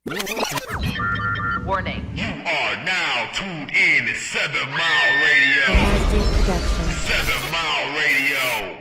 Warning. You are now tuned in to 7 Mile Radio. 7 Mile Radio.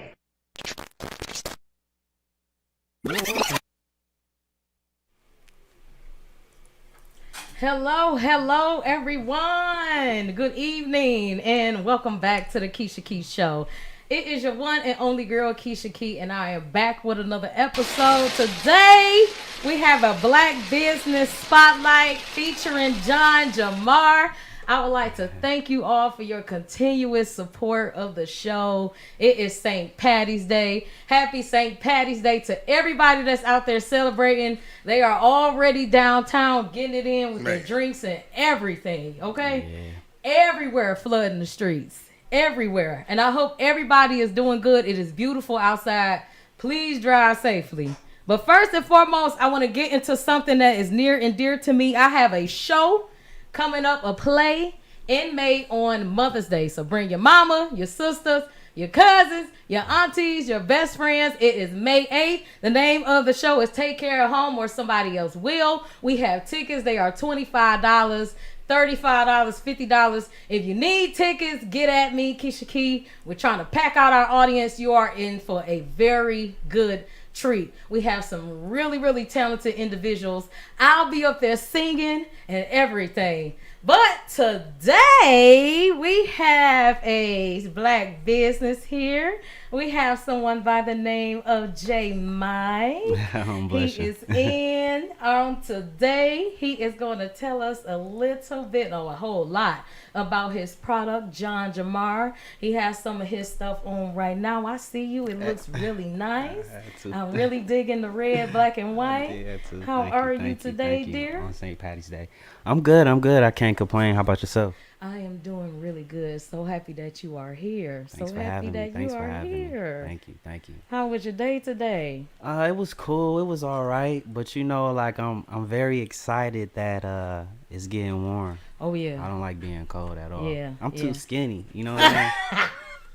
Hello, everyone. Good evening, and welcome back to the Kisha Kee Show. It is your one and only girl, Kisha Kee, and I am back with another episode. Today, we have a Black Business Spotlight featuring JonJamar. I would like to thank you all for your continuous support of the show. It is St. Patty's Day. Happy St. Patty's Day to everybody that's out there celebrating. They are already downtown getting it in with their drinks and everything, okay? Yeah. Everywhere flooding the streets. Everywhere. And I hope everybody is doing good. It is beautiful outside. Please drive safely. But first and foremost, I want to get into something that is near and dear to me. I have a show coming up, a play in May on Mother's Day. So bring your mama, your sisters, your cousins, your aunties, your best friends. It is May 8th. The name of the show is Take Care of Home or Somebody Else Will. We have tickets. They are $25, $35, $50. If you need tickets, get at me, Kisha Kee. We're trying to pack out our audience. You are in for a very good treat. We have some really, really talented individuals. I'll be up there singing and everything. But today we have a Black business here. We have someone by the name of J. Mike. He is in on today. He is going to tell us a little bit, or a whole lot, about his product, JonJamar. He has some of his stuff on right now. I see you. It looks really nice. I'm really digging the red, black, and white. How are you today, dear? On St. Patty's Day. I'm good. I can't complain. How about yourself? I am doing really good. So happy that you are here. Thanks so for happy having that me. you are here. Thank you. How was your day today? It was cool. It was all right. But like I'm very excited that it's getting warm. Oh yeah. I don't like being cold at all. Yeah. I'm too skinny. You know what I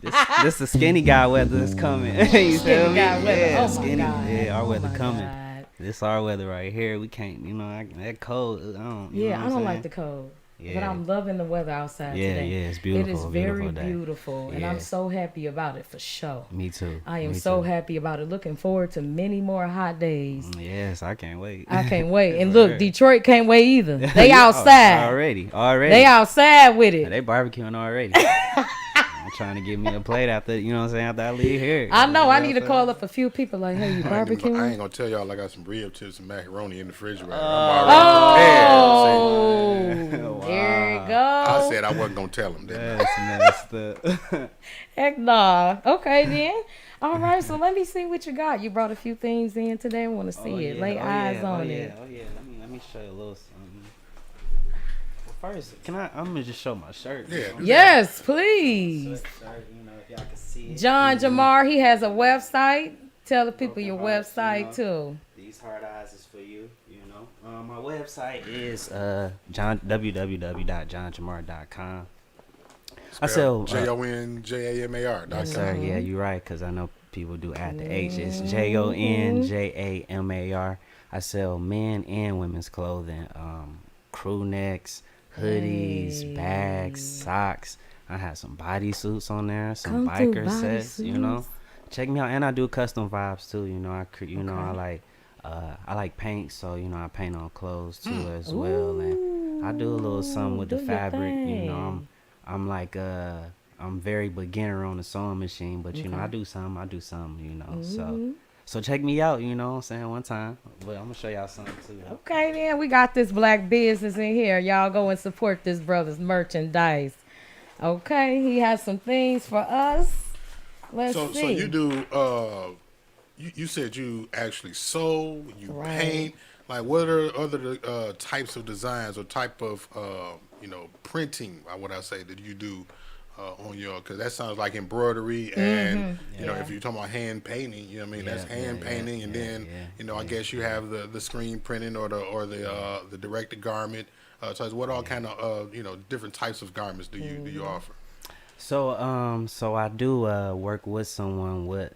mean? This the skinny guy weather is coming. You feel me? Yeah, skinny. God. Yeah, our weather coming. God. This our weather right here. We can't. That cold. I don't like the cold. Yeah. But I'm loving the weather outside today. Yeah, it's beautiful. It is very beautiful, and I'm so happy about it for sure. Me too. I am so happy about it. Looking forward to many more hot days. Yes, I can't wait. And look, Detroit can't wait either. They outside. Already. They outside with it. They barbecuing already. I'm trying to get me a plate after, after I leave here. I know. I need to call up a few people like, hey, you barbecuing? I ain't going to tell y'all I got some rib tips and macaroni in the refrigerator. I'm already prepared. There you go. I said I wasn't going to tell them. That's messed up. Heck nah. Okay, then. All right, so let me see what you got. You brought a few things in today. I want to see it. Lay eyes on it. Oh, yeah. Let me show you a little something. First, I'm gonna just show my shirt. Yeah. Yes, please. Shirt, if y'all can see it. JonJamar, he has a website. Tell the people your website too. These hard eyes is for you. My website is www.jonjamar.com. I sell JonJamar.com. Yes, sir. Yeah, you're right. Cause I know people do add the H. It's JonJamar. I sell men and women's clothing. Crew necks, hoodies, bags, socks. I have some bodysuits on there, some biker sets, Check me out, and I do custom vibes too. I like paint, so I paint on clothes too as well, and I do a little something with the fabric. I'm like I'm very beginner on the sewing machine, but I do some. So check me out, one time. But I'm going to show y'all something, too. Okay, then. We got this Black business in here. Y'all go and support this brother's merchandise. Okay, he has some things for us. Let's see. So you do, you said you actually sew, you paint. Like, what are other types of designs or type of, printing, what I say, that you do on your, because that sounds like embroidery and if you're talking about hand painting, that's hand painting, and then I guess you have the screen printing or the directed garment. So what all kind of different types of garments do you offer? So I do work with someone with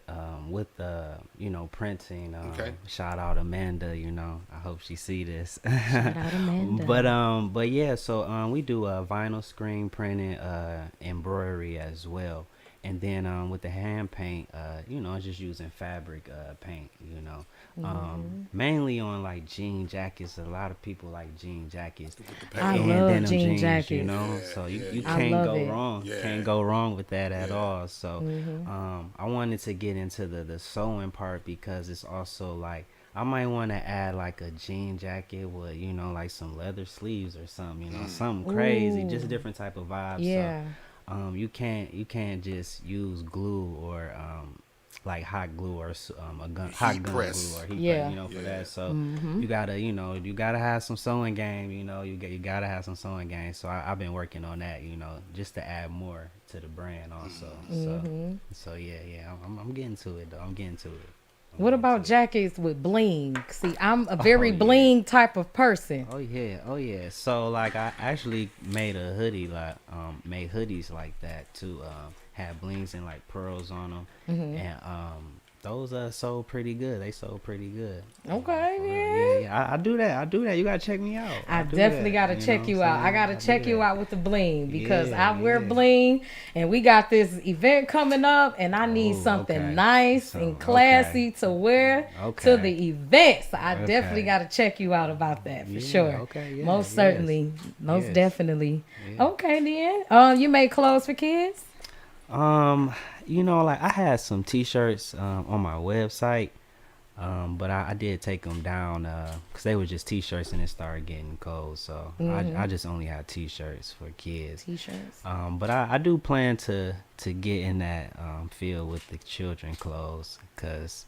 printing. Okay. Shout out Amanda. I hope she see this. Shout out Amanda. But yeah. So we do vinyl screen printing, embroidery as well, and then with the hand paint, just using fabric paint. Mainly on like jean jackets. A lot of people like jean jackets. I And love denim jean jeans, jackets. Yeah, so you I can't love go it. wrong. Yeah. Can't go wrong with that at Yeah. all. So I wanted to get into the sewing part because it's also like I might want to add like a jean jacket with like some leather sleeves or something, something crazy, just a Ooh. different type of vibe. Yeah. So you can't just use glue or like hot glue or hot gun press. glue or heat Yeah. press, for Yeah. that. So you gotta you gotta have some sewing game. You gotta have some sewing game. So I've been working on that. Just to add more to the brand also. So yeah. I'm getting to it though. I'm getting to it. What about jackets with bling? See, I'm a very yeah. bling type of person. Oh yeah. So like I actually made a hoodie made hoodies like that too. Had blings and like pearls on them, and those sold pretty good. They sold pretty good. Okay, For real. man. Yeah. I do that. You gotta check me out. I do definitely that, got to check know you what I'm out. I saying? got to do check you that. out with the bling because Yeah, I wear yeah. bling and we got this event coming up and I need Oh, something okay. nice So, and classy to wear to Okay. the event. So I definitely Okay. got to check you out about that for Yeah, sure. okay, yeah, Most yes. certainly. Most Yes. definitely. Yeah. Okay, then. You make clothes for kids? Like I had some T-shirts on my website, but I did take them down because they were just T-shirts and it started getting cold. So I just only had T-shirts for kids. T-shirts. But I do plan to get in that field with the children clothes because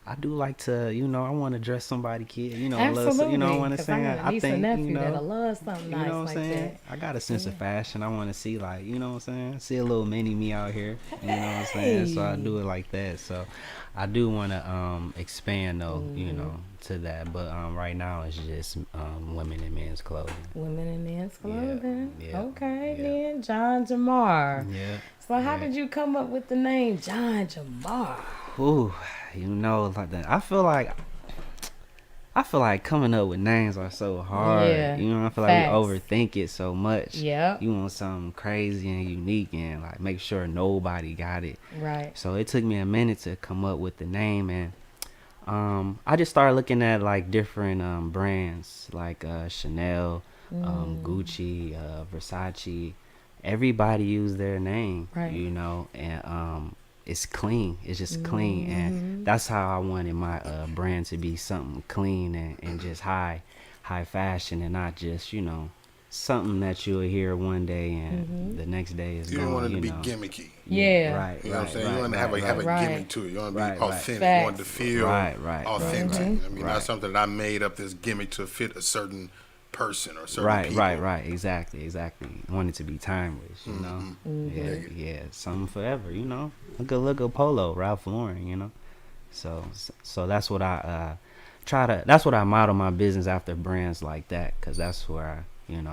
I do like to, I want to dress somebody kid, a little, Absolutely. I want to 'Cause say, I got a I niece think, and nephew that'll love something you nice know what I'm like saying? that. I got a sense of fashion. I want to see like, you know what I'm saying? See a little mini me out here. You know what I'm saying? So I do it like that. So I do want to expand though, to that. But right now it's just women and men's clothing. Women and men's clothing. yeah, Okay, yeah. then. JonJamar. Yeah. So how yeah. did you come up with the name JonJamar? Ooh, like that. I feel like coming up with names are so hard. Yeah, I feel facts. like we overthink it so much. Yep. You want something crazy and unique and like make sure nobody got it. Right. So it took me a minute to come up with the name, and I just started looking at like different brands like Chanel, Gucci, Versace. Everybody use their name, Right. and it's clean. It's just clean, and that's how I wanted my brand to be, something clean and just high fashion, and not just something that you'll hear one day and the next day is You gone. don't want it to be know. gimmicky. Yeah. Right. You know what I'm saying? Right, you want to right, have a right. gimmick to it. You want to be Right, right. authentic. Facts. You want it to feel Right. authentic. I mean, not Right. something that I made up this gimmick to fit a certain person or certain people. Right. Exactly. I want it to be timeless, Yeah. Something forever, Look at Polo, Ralph Lauren, So that's what I that's what I model my business after, brands like that, because that's where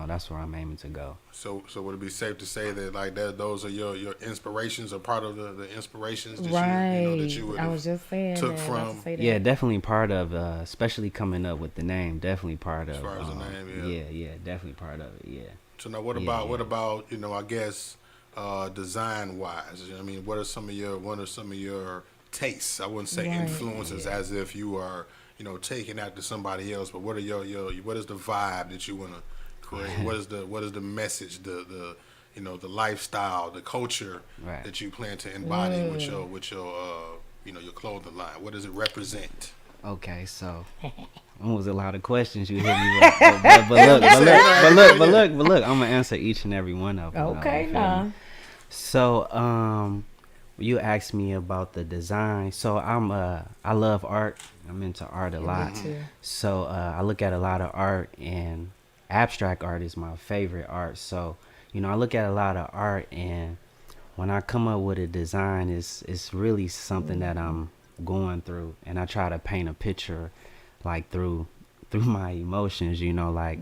that's where I'm aiming to go. So would it be safe to say that like that those are your inspirations, or part of the inspirations that Right. that you would I was just saying took that. About to from- say that. Yeah, definitely part of, especially coming up with the name. Definitely part of. As far as the name, yeah, definitely part of it. Yeah. So now what Yeah, about yeah. I guess design wise? I mean, what are some of your tastes? I wouldn't say Right. influences as if you are taking after somebody else, but what are your what is the vibe that you want to create? what is the message, the lifestyle, the culture Right. that you plan to embody with your your clothing line? What does it represent? Okay, so that was a lot of questions you hit me with, but look, I'm gonna answer each and every one of them. Okay, you feel nah. me? So you asked me about the design. So I love art. I'm into art a lot. too. So I look at a lot of art, and abstract art is my favorite art. So I look at a lot of art, and when I come up with a design, it's really something that I'm going through, and I try to paint a picture like through through my emotions, you know, like,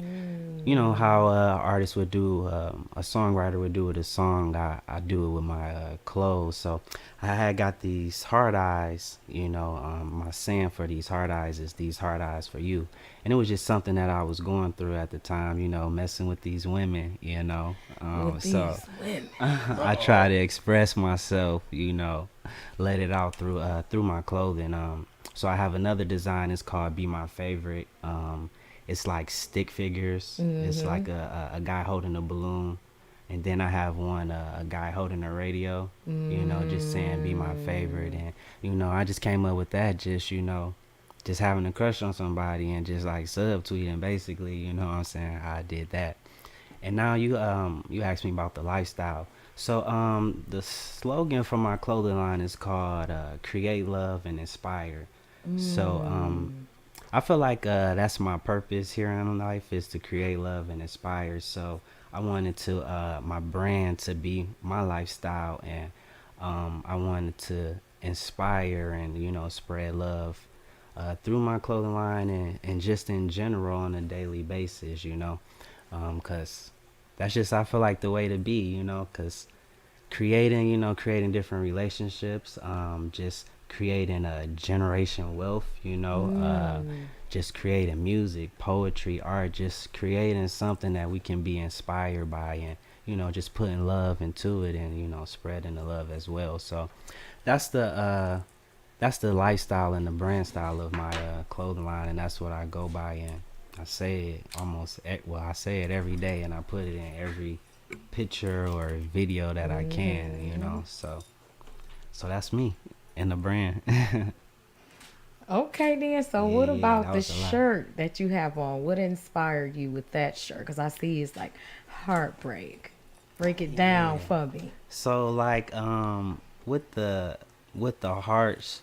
you know how artists would do, a songwriter would do with a song, I do it with my clothes. So I had got these hard eyes, you know, my saying for these hard eyes is these hard eyes for you. And it was just something that I was going through at the time, you know, messing with these women, you know. With So these women. I try to express myself, you know, let it out through my clothing. So I have another design. It's called Be My Favorite. It's like stick figures. It's like a guy holding a balloon, and then I have one a guy holding a radio. You know, just saying Be My Favorite, and you know, I just came up with that. Just you know, just having a crush on somebody and just like subtweeting, basically. You know what I'm saying? How I did that. And now you asked me about the lifestyle. So the slogan for my clothing line is called Create Love and Inspire. So I feel like that's my purpose here in life, is to create love and inspire. So I wanted to my brand to be my lifestyle, and I wanted to inspire and, you know, spread love through my clothing line, and just in general on a daily basis, you know, because that's just, I feel like, the way to be, you know, because creating different relationships, just creating a generation wealth, you know, just creating music, poetry, art, just creating something that we can be inspired by, and, you know, just putting love into it, and, you know, spreading the love as well. So that's the lifestyle and the brand style of my clothing line, and that's what I go by. And I say it I say it every day, and I put it in every picture or video that I can, you know. So that's me and the brand. Okay, then. So what about that the was a lot. shirt that you have on? What inspired you with that shirt? Because I see it's like heartbreak. Break it down for me. So like with the hearts.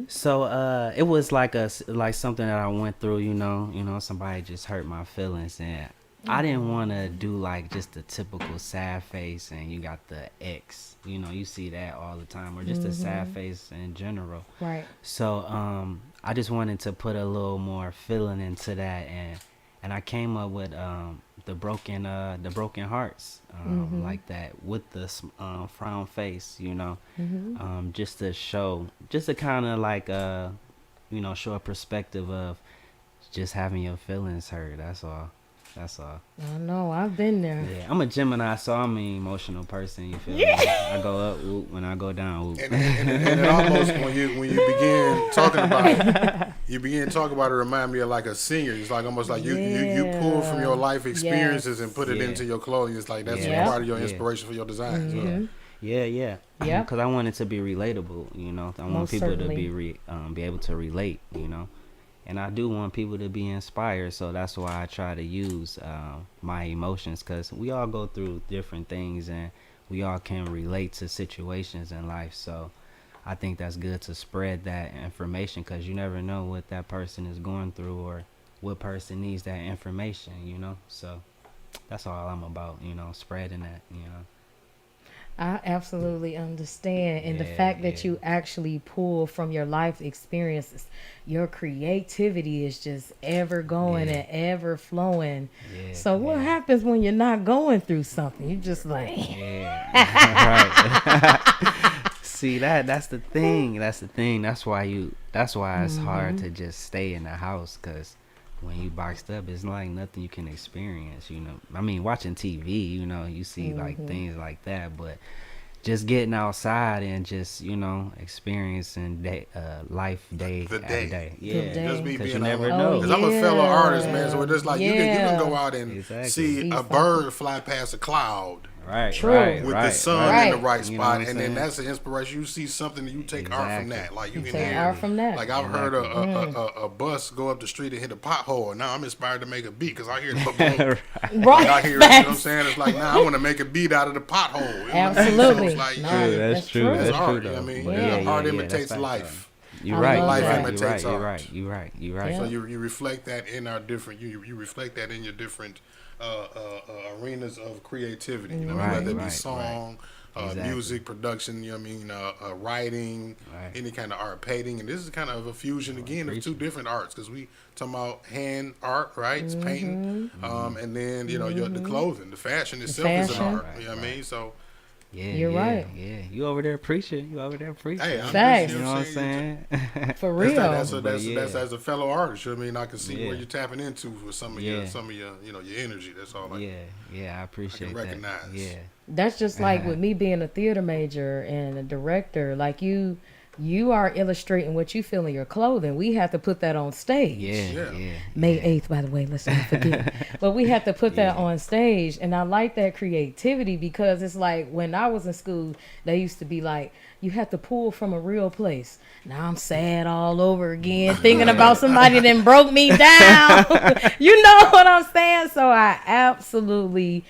So it was like something that I went through, you know, somebody just hurt my feelings, and I didn't want to do like just the typical sad face and you got the X, you know, you see that all the time, or just a sad face in general. Right. So I just wanted to put a little more feeling into that, and I came up with the broken hearts, like that, with the frown face, you know, just to kind of like you know, show a perspective of just having your feelings hurt. That's all. I know, I've been there. Yeah, I'm a Gemini, so I'm an emotional person. You feel me? I go up, whoop, when I go down, whoop. And it almost, when you begin talking about it, it remind me of like a singer. It's like almost like you pull from your life experiences and put it into your clothing. It's like that's part of your inspiration for your designs. Yeah. Because I want it to be relatable, you know. I want Most people certainly. to be able to relate, you know. And I do want people to be inspired, so that's why I try to use my emotions, because we all go through different things and we all can relate to situations in life. So I think that's good to spread that information, because you never know what that person is going through or what person needs that information, you know. So that's all I'm about, you know, spreading that, you know. I absolutely understand. And the fact that you actually pull from your life experiences, your creativity is just ever going and ever flowing. So what happens when you're not going through something? You just like, Right. See, that's the thing. That's why it's hard to just stay in the house, because when you boxed up, it's like nothing you can experience, you know. I mean, watching TV, you know, you see like things like that, but just getting outside and just, you know, experiencing life day The after day. day. The day. Just me 'Cause being you never out. know. Because I'm a fellow artist, man. So it's just like you can go out and Exactly. see a bird fly past a cloud. Right. True. Right. With right, the sun right. in the right You know spot, what I'm and then saying? that's the inspiration. You see something, and you take art from Exactly. that. Like you can take hear art from that. Like I've heard a bus go up the street and hit a pothole, and now I'm inspired to make a beat because I hear the boom. Right. I hear, you know what I'm saying? It's like now I want to make a beat out of the pothole. You know what I mean? Absolutely. So it's like, No, yeah, that's true. that's That's art. true, You know what I though. mean? Yeah. Art That's imitates facts, life. You're I right. love Life that. imitates You're art. right. You're right. You're right. Yeah. So you reflect that in our different. You reflect that in your different arenas of creativity. You know, Right, whether it be right, song, Exactly. music production. You know what I mean? Writing, Right. any kind of art, painting, and this is kind of a fusion again of two different arts because we talking about hand art, right? It's painting, and then the clothing, the fashion itself is an fashion. art. You know what I mean? So. Yeah, You're yeah, right. Yeah, you over there preaching. You over there preaching. Hey, I'm Facts. just, You know what I'm saying? For real. That's But that's as a fellow artist. You know what I mean? I can see Yeah. where you're tapping into with some of Yeah. your your energy. That's all. Yeah, I appreciate that. recognize. Yeah, That's just like with me being a theater major and a director. Like you are illustrating what you feel in your clothing. We have to put that on stage. yeah. May 8th, by the way, let's not forget. But we have to put that on stage. And I like that creativity because it's like when I was in school, they used to be like, you have to pull from a real place. Now I'm sad all over again, thinking about somebody that broke me down. You know what I'm saying? So I absolutely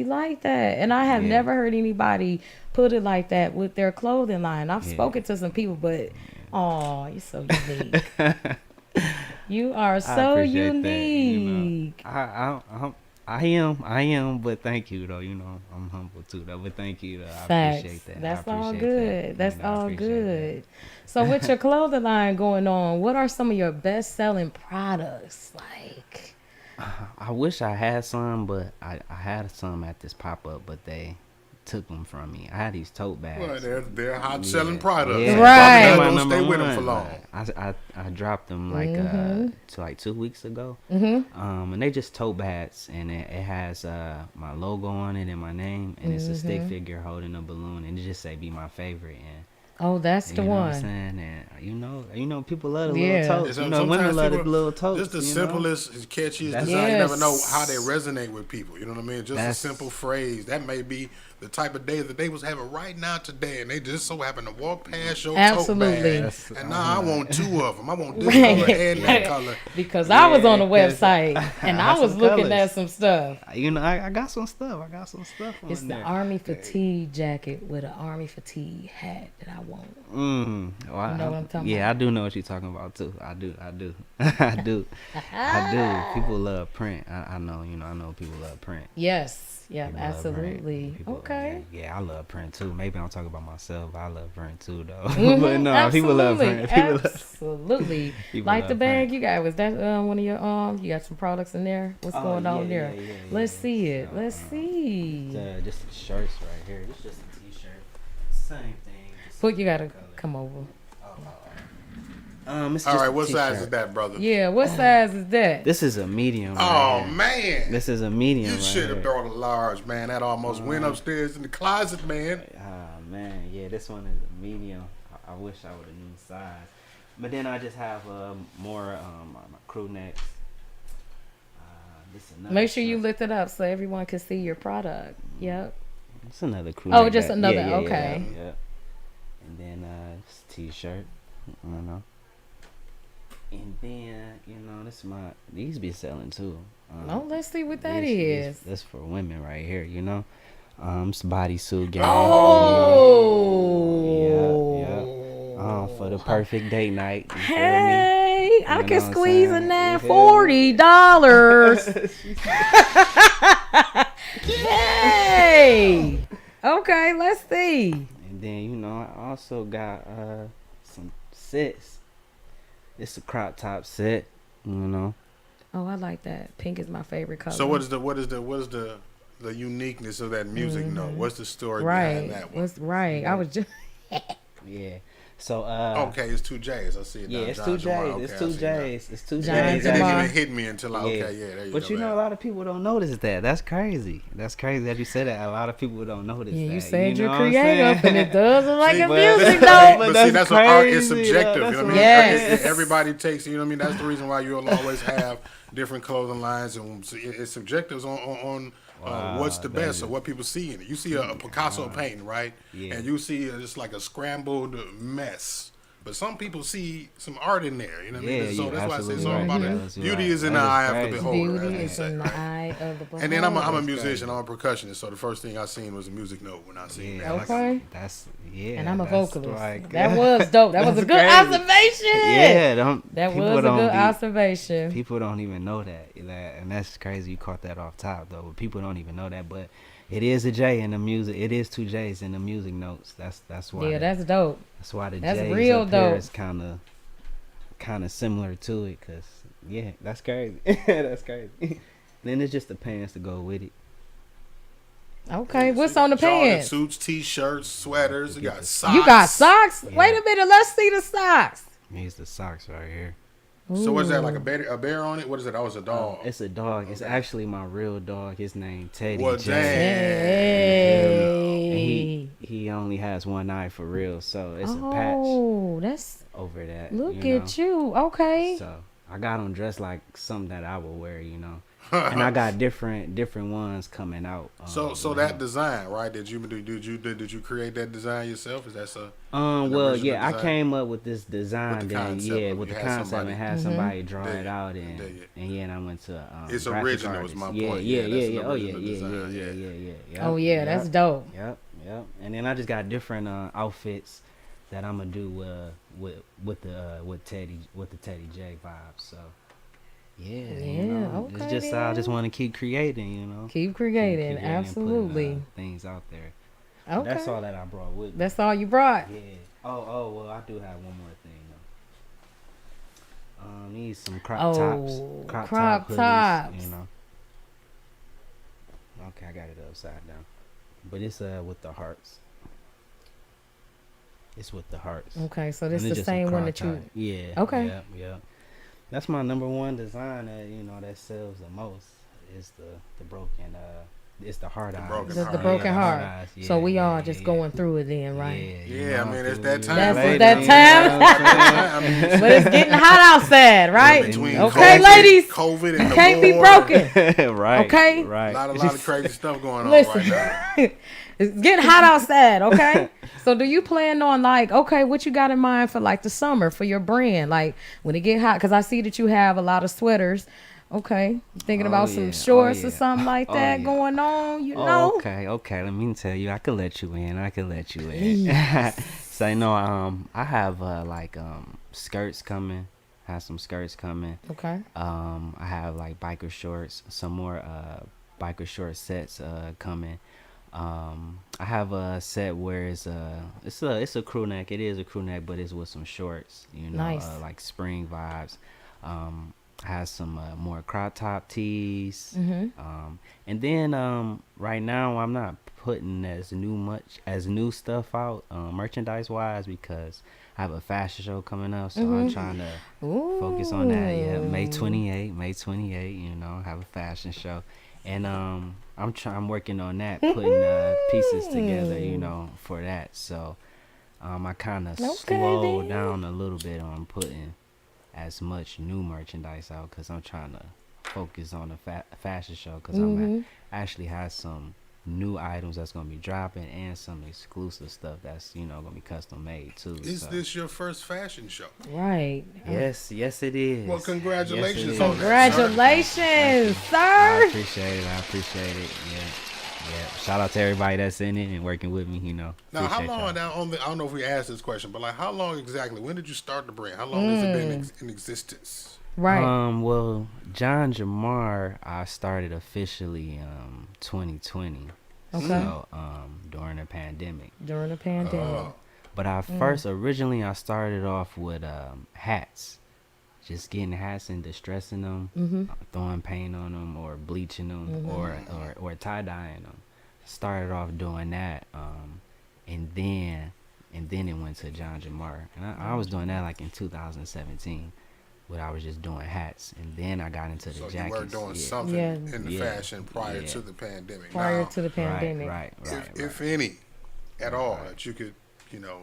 like that. And I have never heard anybody put it like that with their clothing line. I've spoken to some people, but you're so unique. You are so appreciate unique. that, I am, but thank you though. I'm humble too though, but thank you though. I Facts. appreciate that. That's I all appreciate good. that. That's I all appreciate good. So with your clothing line going on, what are some of your best selling products? Like, I wish I had some, but I had some at this pop up, but they took them from me. I had these tote bags. Well, they're hot selling products. Yeah. Right. Probably not My gonna stay number with them for one. long. I dropped them like 2 weeks ago. And they just tote bags, and it has my logo on it and my name, and it's a stick figure holding a balloon, and it just say "Be my favorite." And oh, that's the you know what I'm one. saying? And you know, people love the Yeah. little totes. Sometimes Women love the people- little totes. Just the you know? simplest, as catchiest That's- design. You never know Yes. how they resonate with people. You know what I mean? Just a That's- simple phrase. That may be the type of day that they was having right now today, and they just so happen to walk past your Absolutely. tote bag. And now I want two of them. I want this Right. color and that color. Because I was on the 'cause website and I got was some looking colors. at some stuff. I got some stuff. on It's the there. Army fatigue jacket with an Army fatigue hat that I want. Well, You know what I'm talking yeah, about? I do know what you're talking about too. I do. I do. People love print. I know. I know people love print. Yes. Yeah, People love print. absolutely. People- Okay. Yeah, I love print too. Maybe I'm talking about myself. I love print too, though. Mhm, But no, people love print. Absolutely. People Like love the bag print. you got, was that one of your you got some products in there? What's going on there? Yeah, Let's yeah. see it. So, Let's see. Just the shirts right here. It's just a t-shirt. Same thing. just But you gotta color. come over. It's All just right, a what size t-shirt. is that, brother? Yeah, what size is that? This is a medium. Oh right here. man, This is a medium. you right should have here. brought a large, man. That almost went upstairs in the closet, man. Man, yeah, this one is a medium. I wish I would have known size, but then I just have more my crew necks. This another Make sure you shirt. lift it up so everyone can see your product. Yep. It's another crew. Oh, neck just back. another, Yeah, okay. Yeah. And then it's a t-shirt. I don't know. And then this is these be selling too. Oh, let's see what that these- is. That's for women right here. It's bodysuit game. Oh. Yeah. For the perfect date night. You feel me? Hey, I You can know what I'm squeeze saying? in that You feel me? $40. Hey. Okay, let's see. And then I also got some sets. It's a crop top set. Oh, I like that. Pink is my favorite color. So what is the uniqueness of that music note? What's the story behind that one? What's right? I was just Yeah. So Okay, it's two J's. I see it. yeah, now. it's two JonJamar. J's. Okay, It's I two see it now. J's. It's two John J's. It didn't Jamar. even hit me until okay, yeah, there you But go. a lot of people don't notice that. That's crazy. That's crazy that you said that. A lot of people don't notice that. yeah. You said you're know what I'm creative, saying? and it does look like See, a but- music but note. see, that's what art is crazy, subjective. though. You know what I mean? Yes. Everybody takes. You know what I mean? That's the reason why you'll always have different clothing lines, and it's subjective on what's the that best is- or what people see in it. You see a Picasso painting, right? Yeah. And you see just like a scrambled mess. But some people see some art in there. You know what I mean? Yeah, So you're that's why I say it's absolutely all right. about Yeah, it. that's Beauty right. is in That the is eye of crazy. the beholder, as Beauty they is say. in the eye of the beholder. And then I'm a That's musician. I'm a percussionist. So the first thing I seen was a music note when I seen that. Like, Okay. That's yeah. And I'm a that's vocalist. like- That was dope. That was a That's good crazy. observation. Yeah, That people was a don't good be- observation. People don't even know that, and that's crazy. You caught that off top though. But people don't even know that. But It is a J in the music. It is 2 J's in the music notes. That's why. Yeah, that's dope. That's why the That's J's real up here dope. is kind of similar to it. Cause yeah, that's crazy. That's crazy. Then it's just the pants to go with it. Okay, what's on the Jordan pants? suits, t-shirts, sweaters. You got socks. You got socks? Yeah. Wait a minute, let's see the socks. Here's the socks right here. So what is that, like a bear on it? What is it? Oh, it's a dog. It's a dog. It's actually my real dog. His name Teddy Well, J. damn. And Hey. he only has one eye for real, so it's a patch Oh, that's over that. look you at you. Okay. So I got him dressed like something that I would wear, you know. And I got different ones coming out. So that design, right? Did you create that design yourself? Is that so? Well, original yeah, I design? came up with this design, With the then concept yeah, of it. with You the had concept somebody- and had somebody draw Dig it it. out, Dig it. and yeah, and I went to It's graphic original is artist. my Yeah, point. yeah, Yeah, that's yeah, an oh yeah, original yeah, design, yeah. Oh yeah, that's Yep. dope. Yep. And then I just got different outfits that I'm gonna do with the Teddy J vibe. So yeah, Yeah, you know, okay it's just I just want to keep creating, you know. Keep creating, and putting, absolutely. things out there. Okay. That's all that I brought with me. That's all you brought. Yeah. Oh, well, I do have one more thing though. Need some crop tops. Crop top hoodies, tops. you know. Okay, I got it upside down. But it's with the hearts. It's with the hearts. Okay, so this And is it's the just a same one crop that you. top. Yeah. Okay. Yep. That's my number one design that sells the most. Is the broken it's the heart eyes. broken The heart. broken Yeah, heart. eyes. Yeah, So we all yeah, just yeah. going through it then, right? Yeah, I mean, it's through that it. time. That's Ladies, that you time. know what I'm saying? But it's getting hot outside, right? Between Okay, COVID, ladies. COVID and the Can't be war, broken. Right. Okay? Right. A lot of crazy stuff going on Listen, right now. it's getting hot outside, okay? So do you plan on what you got in mind for the summer for your brand? Like when it get hot, because I see that you have a lot of sweaters. Okay, thinking about some yeah. shorts or yeah. something like Oh, that yeah. going on, you know? Okay. Let me tell you, I could let you in. So I have skirts coming. Have some skirts coming. Okay. I have like biker shorts, some more biker short sets coming. I have a set where it's a crew neck. It is a crew neck, but it's with some shorts. You know, Nice. like spring vibes. Has some more crop top tees. Mm-hmm. And then right now I'm not putting as new stuff out merchandise wise because I have a fashion show coming up, so I'm trying to focus on that. Yeah, May 28, you know, have a fashion show. And I'm working on that, putting pieces together, you know, for that. So I kind of slowed down a little bit on putting as much new merchandise out because I'm trying to focus on the fashion show because I'm actually have some new items that's gonna be dropping and some exclusive stuff that's gonna be custom made too. Is this your first fashion show? Right. Yes, it is. Well, congratulations Yes, it on is. that. Congratulations, I sir. appreciate it. Yeah. Shout out to everybody that's in it and working with me. Now, how Appreciate long? y'all. I don't know if we asked this question, but how long exactly? When did you start the brand? How long has it been in existence? Right. Well, JonJamar, I started officially 2020. Okay. So during the pandemic. During the pandemic. But I originally I started off with hats. Just getting hats and distressing them, throwing paint on them or bleaching them or tie-dyeing them. Started off doing that, and then it went to JonJamar. And I was doing that like in 2017, where I was just doing hats. And then I got into the So jackets. you were doing something in the fashion prior to the pandemic. Prior Now, to the pandemic. Right. if any at all that you could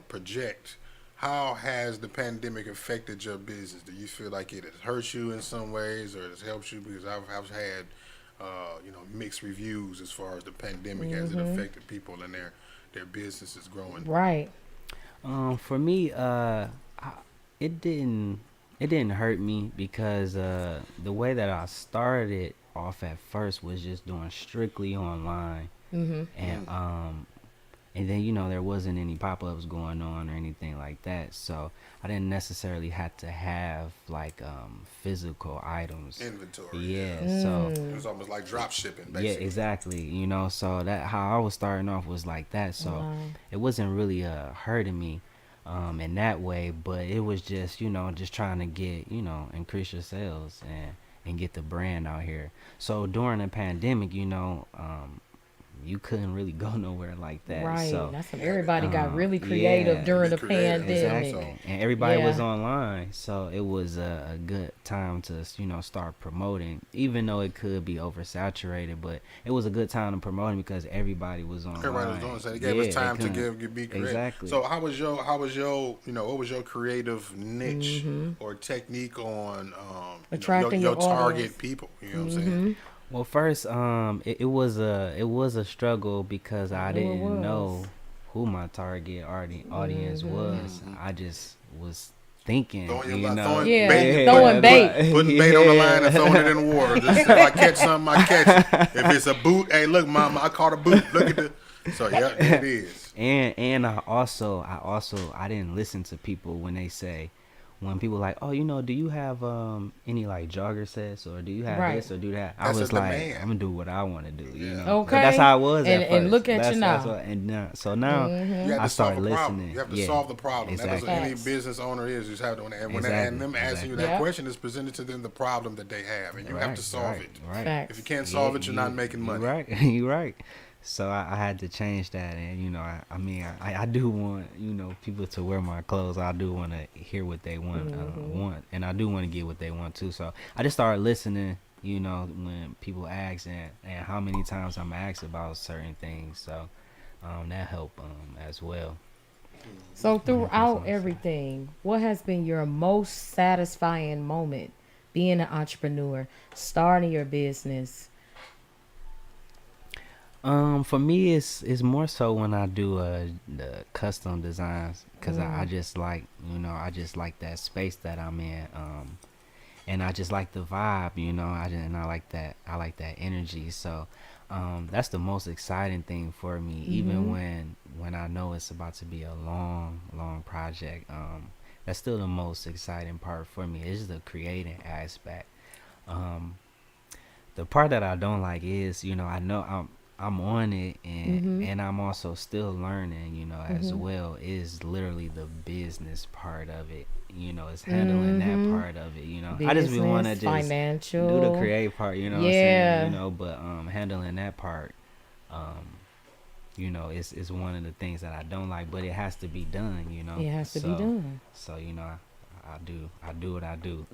project, how has the pandemic affected your business? Do you feel like it has hurt you in some ways or it has helped you? Because I've had mixed reviews as far as the pandemic as it affected people and their businesses growing. Right. For me, it didn't hurt me because the way that I started off at first was just doing strictly online, and And then, you know, there wasn't any pop-ups going on or anything like that. So I didn't necessarily have to have like physical items. Inventory. Yeah. So It was almost like drop shipping, yeah, basically. exactly. You know, so that how I was starting off was like that. So it wasn't really hurting me in that way, but it was just, you know, just trying to get, you know, increase your sales and get the brand out here. So during the pandemic, you know, you couldn't really go nowhere like that. Right. So That's when everybody got really creative yeah. during the Creative, pandemic. exactly. And everybody was Yeah. online, so it was a good time to, you know, start promoting, even though it could be oversaturated. But it was a good time to promote it because everybody was online. Everybody was doing so. They gave us time to be creative. Exactly. So how was your you know, what was your creative niche or technique on Attracting your your target audience. people? You know what I'm saying? Well, first, it was a struggle because I didn't know who my target audience was. I just was thinking, Throwing you know, Yeah, bait, throwing bait. putting bait on the line and throwing it in the water. Just, if I catch something, I catch it. If it's a boot, hey, look, mama, I caught a boot. Look at the. So yeah, there it is. And I didn't listen to people when they say, when people like, oh, you know, do you have any like jogger sets, or do you have Right. this or do that? I That's was a like, demand. I'm gonna do what I want to do, you Yeah. know. Okay. But that's how I was And- at and first. look at you That's now. what, and so now You have I to solve started a problem. listening. You have to Yeah, solve the problem. That is exactly. what any Facts. business owner is. You just have to, and Exactly, them asking you that Yeah. question is presented to them the problem that they have, and you have to solve it. Right. Facts. If you can't solve it, you're not making money. You're right. You're right. So I had to change that, and you know, I do want, you know, people to wear my clothes. I do want to hear what they want, and I do want to get what they want too. So I just started listening, you know, when people ask and how many times I'm asked about certain things. So that helped as well. So throughout everything, what has been your most satisfying moment being an entrepreneur, starting your business? For me, it's more so when I do the custom designs, because I just like, you know, I just like that space that I'm in, and I just like the vibe, you know. I like that energy. So that's the most exciting thing for me, even when I know it's about to be a long project. That's still the most exciting part for me. It's the creating aspect. The part that I don't like is, you know, I know I'm on it, and I'm also still learning, you know, as well, is literally the business part of it. You know, it's handling that part of it, you know. I just want to Business, just financial. do the create part, you know what I'm Yeah. saying? You know, but handling that part, you know, is one of the things that I don't like, but it has to be done, you know. It has to be done. So, you know, I do what I do.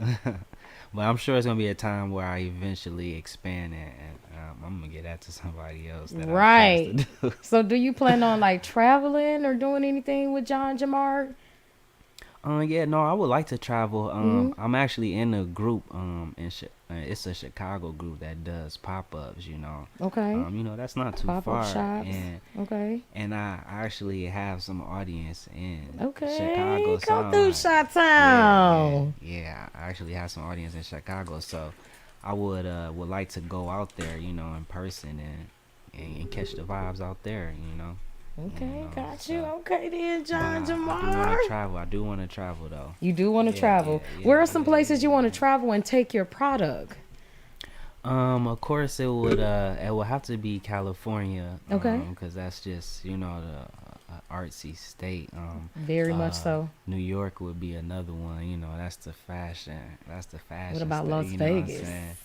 But I'm sure it's gonna be a time where I eventually expand and I'm gonna get that to somebody else. That Right. I trust to do. So do you plan on like traveling or doing anything with JonJamar? Yeah, no, I would like to travel. I'm actually in a group. It's a Chicago group that does pop-ups. You know. Okay. You know, that's not too Pop-up far. shops. And Okay. I actually have some audience in Okay. Chicago. So Come I'm through like, Chi-Town. yeah, I actually have some audience in Chicago. So I would like to go out there, you know, in person and catch the vibes out there. You know. Okay, You know, got so- you. Okay then, But I do want JonJamar. to travel. I do want to travel though. You do want to Yeah, travel. yeah, Where yeah, are some yeah, places you want to travel and take your product? Of course it would have to be California. Okay. Because that's just, you know, the artsy state. Very much so. New York would be another one. You know, that's the fashion. That's the fashion. What about state, Las you know what I'm Vegas? saying?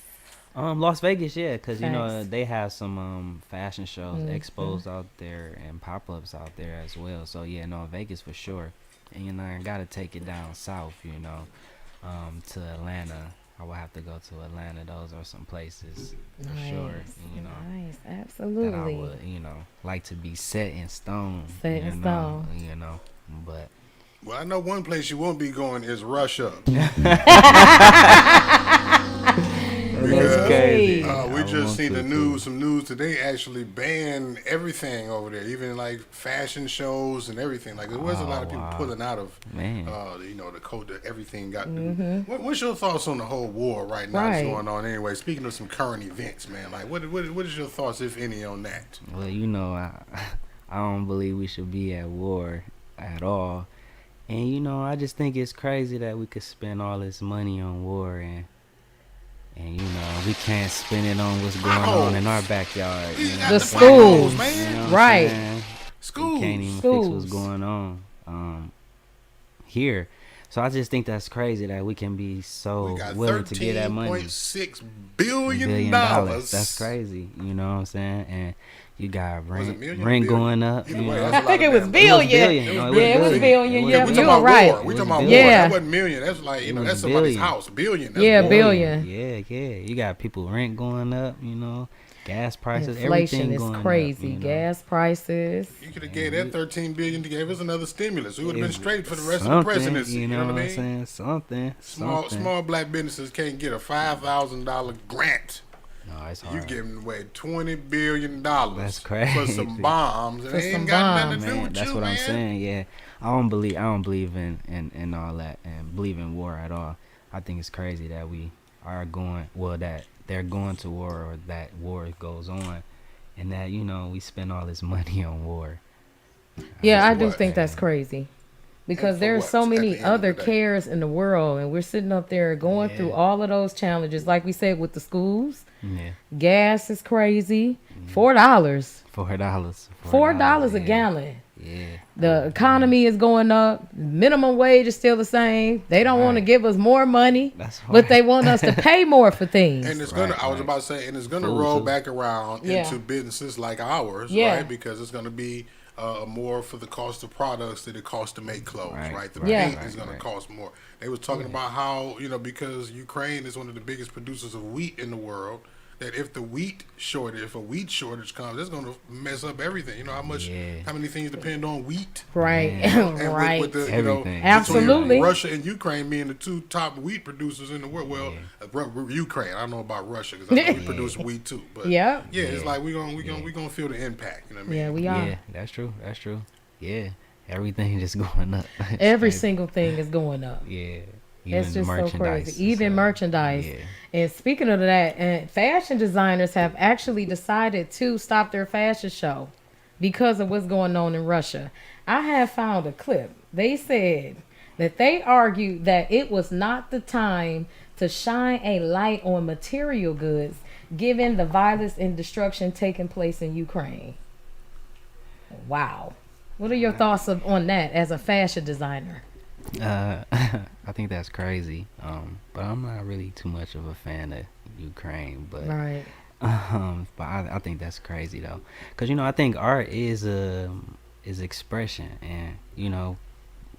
Las Vegas, yeah, because you know Facts. they have some fashion shows, expos out there, and pop-ups out there as well. So yeah, no, Vegas for sure. And you know, I gotta take it down south, you know, to Atlanta. I would have to go to Atlanta. Those are some places for sure. You know, Nice, that I absolutely. would, you know, like to be set in stone. Set in you know, stone. You know, but Well, I know one place you won't be going is Russia. that's crazy. We I just want seen to, the too. news. Some news today actually banned everything over there, even like fashion shows and everything. Like there was a lot of people pulling out of, Man. you know, the code that everything got. What's your thoughts on the whole war right now that's Right. going on? Anyway, speaking of some current events, man, like what is your thoughts, if any, on that? Well, you know, I don't believe we should be at war at all. And I just think it's crazy that we could spend all this money on war and we can't spend it on what's going on in our backyard. The schools, man. Right. Schools. We can't even fix what's going on here. So I just think that's crazy that we can be so willing to get that money. $13.6 billion dollars. That's crazy. You know what I'm saying? And you got rent billion? going up. I think it was billion. No, It was billion. Yeah, we you talking were about right. war. We talking about war. Yeah. That wasn't million. That's like, that's somebody's house. Billion. That's Yeah, war. billion. Yeah. You got people rent going up, gas prices, Inflation everything is going crazy. up. Gas prices. You could have gave that $13 billion to gave us another stimulus. We would have been straight for the rest of the presidency. You know what I mean? Something. Small black businesses can't get a $5,000 grant. No, it's hard. You giving away $20 billion. That's crazy. For some bombs. And For they some ain't got nothing bombs. to do Man, with that's you, what man. I'm saying. Yeah, I don't believe in all that and believe in war at all. I think it's crazy that we are going. Well, that they're going to war or that war goes on, and that we spend all this money on war. Yeah, I For do what? think that's crazy. Because for there's what? so At many the end of other the day. cares in the world, and we're sitting up there going through all of those challenges. Like we said with the schools, Yeah, gas is crazy. $4. $4. $4 a yeah. gallon. Yeah, The economy is going up. Minimum wage is still the same. They don't want to give us more money, That's but hard. they want us to pay more for things. And it's Right, gonna. I was right. about to say, and it's gonna Food, roll too. back around Yeah. into businesses like ours, Yeah. right? Because it's gonna be more for the cost of products that it costs to make clothes, Right, right? The right, paint Yeah. is gonna right. cost more. They was talking about how because Ukraine is one of the biggest producers of wheat in the world. That if a wheat shortage comes, it's gonna mess up everything. You know Yeah. how many things depend on wheat. Right, And right. with the, Everything. Absolutely. between Russia and Ukraine being the two top wheat producers in the world. Well, Ukraine. I don't know about Russia because I know we produce wheat too. But Yep. yeah, it's like we gonna feel the impact. You know what I mean? Yeah, we are. Yeah, that's true. Yeah, everything just going up. Every Straight- single thing is going up. Yeah, It's just so merchandise crazy. and Even stuff. merchandise. Yeah. And speaking of that, fashion designers have actually decided to stop their fashion show because of what's going on in Russia. I have found a clip. They said that they argued that it was not the time to shine a light on material goods given the violence and destruction taking place in Ukraine. Wow. What are your thoughts on that as a fashion designer? I think that's crazy. But I'm not really too much of a fan of Ukraine. But Right. but I think that's crazy though, because I think art is expression, and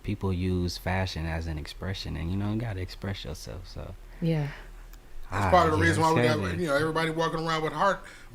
people use fashion as an expression, and you gotta express yourself. So Yeah. That's part of the yeah, reason why we it's got crazy. everybody walking around with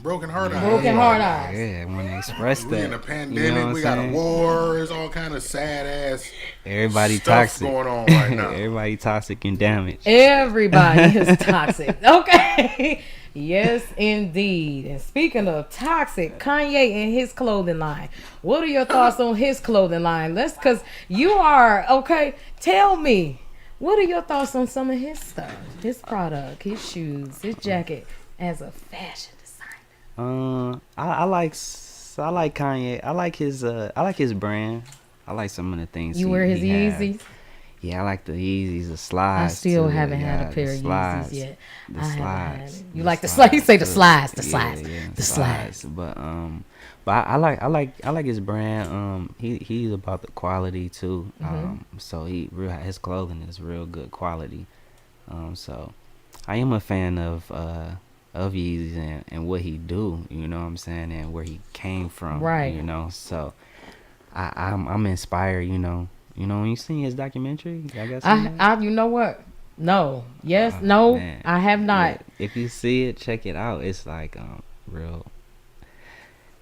broken heart eyes. Broken heart eyes. Yeah, when they express We that, in a what pandemic. I'm We got a saying? war. There's all kind of sad ass Everybody stuff toxic going on right now. Everybody toxic and damaged. Everybody is toxic. Okay. Yes, indeed. And speaking of toxic, Kanye and his clothing line. What are your thoughts on his clothing line? Because you are, okay, tell me, what are your thoughts on some of his stuff? His product, his shoes, his jacket as a fashion designer? I like Kanye. I like his brand. I like some of the things You wear his he has. Yeezys? Yeah, I like the Yeezys, the I slides. still too. haven't had Yeah, a pair the of slides, Yeezys yet. The I haven't had slides. it. You the like the slides? You say the too. slides, the Yeah, slides, yeah, the slides. But I like his brand. He's about the quality too. So his clothing is real good quality. So I am a fan of Yeezys and what he do. You know what I'm saying, and where he came from. Right. So I'm inspired. When you seen his documentary, I guess. You know what? No. Yes. No. Man. I have not. Yeah, if you see it, check it out. It's like real.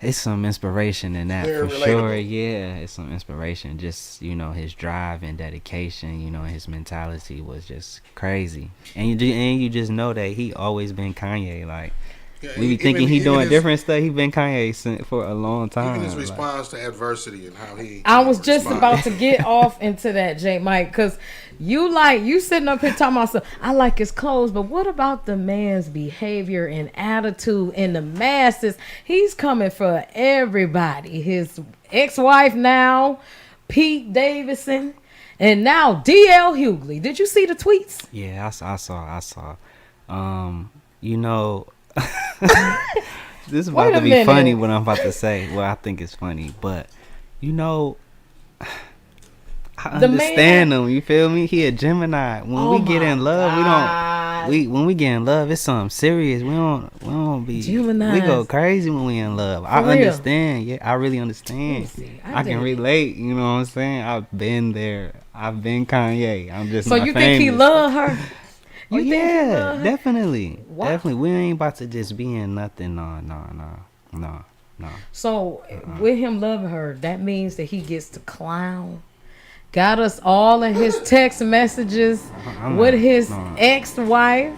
It's some inspiration in that Very for relatable. sure. Yeah, it's some inspiration. Just his drive and dedication. His mentality was just crazy. And you just know that he always been Kanye. Like Yeah, we be thinking he doing different stuff. He been Kanye for a long time. Even his response to adversity and how he. I was just about to get off into that, J. Mike, because you sitting up here talking about stuff. I like his clothes, but what about the man's behavior and attitude in the masses? He's coming for everybody. His ex-wife now, Pete Davidson, and now D.L. Hughley. Did you see the tweets? Yeah, I saw. You know, this is about to be funny what I'm about to say. Well, I think it's funny, but you know, I understand him. You feel me? He a Gemini. When we get in love, when we get in love, it's something serious. We don't be Geminis. We go crazy when we in love. I understand. Yeah, I really understand. I can relate. You know what I'm saying? I've been there. I've been Kanye. I'm just. So you think he love her? Yeah, definitely. Wow. Definitely. We ain't about to just be in nothing. No. So with him loving her, that means that he gets to clown. Got us all in his text messages with his ex-wife.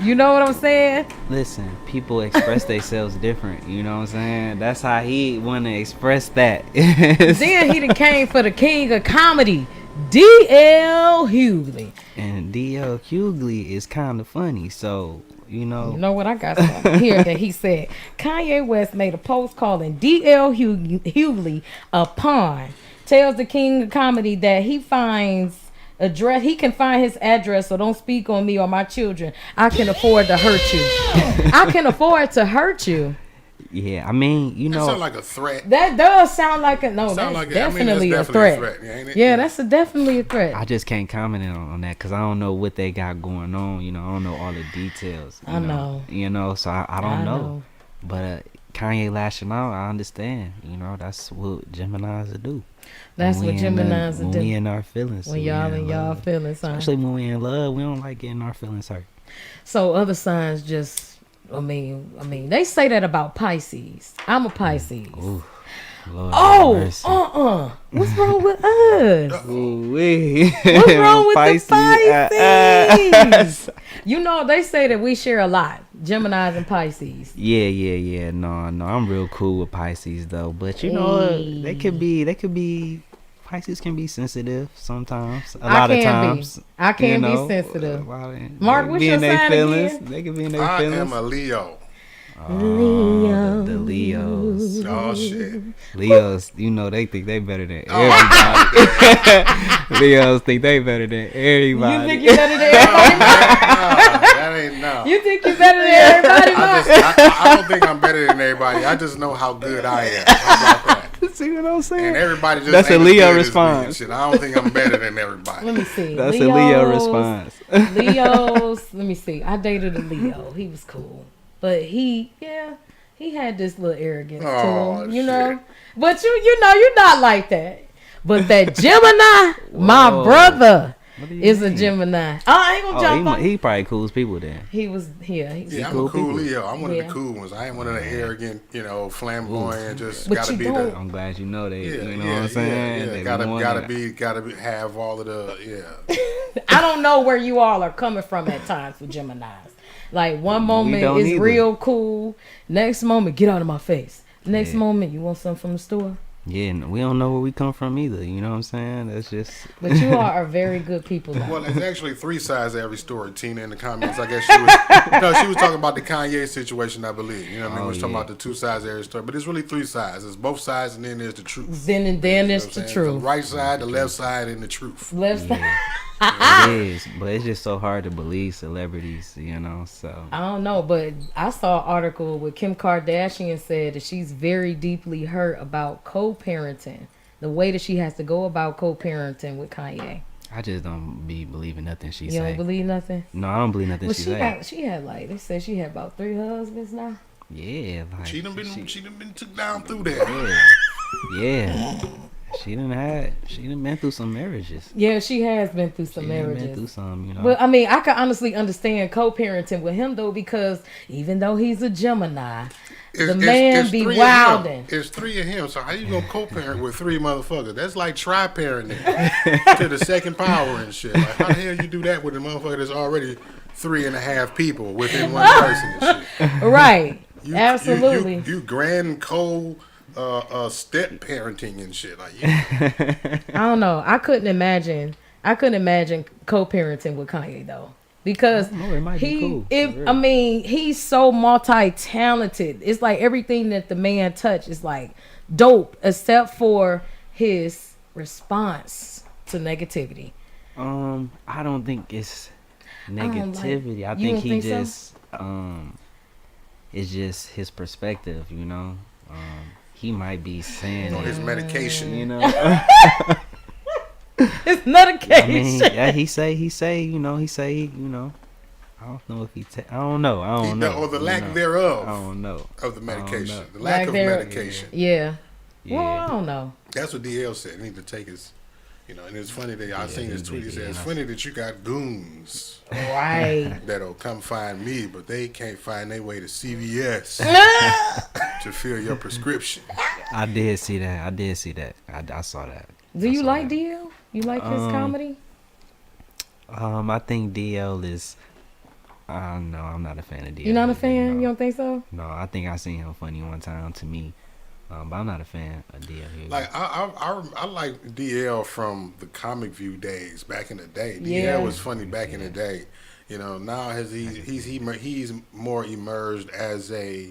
You know what I'm saying? Listen, people express themselves different. You know what I'm saying? That's how he want to express that. Then he done came for the king of comedy, D.L. Hughley. And D.L. Hughley is kind of funny, so you know. You know what I got here that he said? Kanye West made a post calling D.L. Hughley a pawn. Tells the king of comedy that he can find his address, so don't speak on me or my children. I can afford to hurt you. I can afford to hurt you. Yeah, I mean, you know, that sounds like a threat. That does sound like a definitely a threat. Yeah, that's definitely a threat. I just can't comment on that because I don't know what they got going on. You know, I don't know all the details. I know. You know, so I don't know. But Kanye lashing out, I understand. You know, that's what Geminis do. That's what Geminis do. When we in our feelings. When y'all in y'all feelings, huh? Especially when we in love, we don't like getting our feelings hurt. So other signs just, I mean, they say that about Pisces. I'm a Pisces. Ooh, Lord What's wrong with us? Ooh-wee. What's wrong with the Pisces? You know, they say that we share a lot, Geminis and Pisces. Yeah. No, I'm real cool with Pisces though. But you know, they could be. Pisces can be sensitive sometimes. A lot of times. I can be sensitive. Mark, what's your sign again? They can be in their feelings. I am a Leo. Oh, the Leos. Oh shit. Leos, you know they think they better than everybody. Leos think they better than everybody. You think you're better than everybody? That ain't no. You think you're better than everybody? I don't think I'm better than everybody. I just know how good I am. How about that? See what I'm saying? And everybody just that's a Leo response. Shit. I don't think I'm better than everybody. Let me see. That's a Leo response. Leos. Let me see. I dated a Leo. He was cool. But he had this little arrogance to him, you know. But you know, you're not like that. But that Gemini, my brother, is a Gemini. I ain't gonna jump on. He probably cools people then. He was here. Yeah, I'm a cool Leo. I'm one of the cool ones. I ain't one of the arrogant, you know, flamboyant. Just gotta be the. I'm glad you know that. You know what I'm saying? Yeah, gotta be have all of the. I don't know where you all are coming from at times with Geminis. Like one moment is real cool. Next moment, get out of my face. Next moment, you want something from the store? Yeah, we don't know where we come from either. You know what I'm saying? That's just. But you are very good people. Well, there's actually 3 sides to every story. Tina in the comments, I guess she was talking about the Kanye situation, I believe. You know what I mean? We was talking about the 2 sides of every story, but it's really 3 sides. There's both sides, and then there's the truth. Then there's the truth. The right side, the left side, and the truth. Left side. It is, but it's just so hard to believe celebrities, you know. So I don't know, but I saw an article where Kim Kardashian said that she's very deeply hurt about co-parenting, the way that she has to go about co-parenting with Kanye. I just don't be believing nothing she say. You don't believe nothing? No, I don't believe nothing she say. She had like they said she had about 3 husbands now. Yeah, like she done been took down through that. Yeah. She done been through some marriages. Yeah, she has been through some marriages. Been through some, you know. But I mean, I can honestly understand co-parenting with him though, because even though he's a Gemini, the man be wilding. It's 3 of him, so how you gonna co-parent with 3 motherfuckers? That's like tri-parenting to the second power and shit. Like how the hell you do that with a motherfucker that's already 3.5 people within one person and shit. Right. Absolutely. You grand step parenting and shit like I don't know. I couldn't imagine co-parenting with Kanye though. Because it might be cool. I mean, he's so multi-talented. It's like everything that the man touched is like dope, except for his response to negativity. I don't think it's negativity. I think he just it's just his perspective, you know. He might be saying his medication, you know. It's medication. I mean, yeah, he say, you know. I don't know if I don't know. Or the lack thereof. I don't know. Of the medication. The lack of medication. Yeah. Well, I don't know. That's what DL said. He need to take his, you know, and it's funny that I seen his tweet. He said, it's funny that you got goons. Right. That'll come find me, but they can't find their way to CVS to fill your prescription. I did see that. I saw that. Do you like DL? You like his comedy? I think DL is. No, I'm not a fan of DL. You're not a fan? No. You don't think so? No, I think I seen him funny one time to me, but I'm not a fan of DL. Like I like DL from the Comic View days back in the day. Yeah. DL was funny back in the day. You know, now he's more emerged as a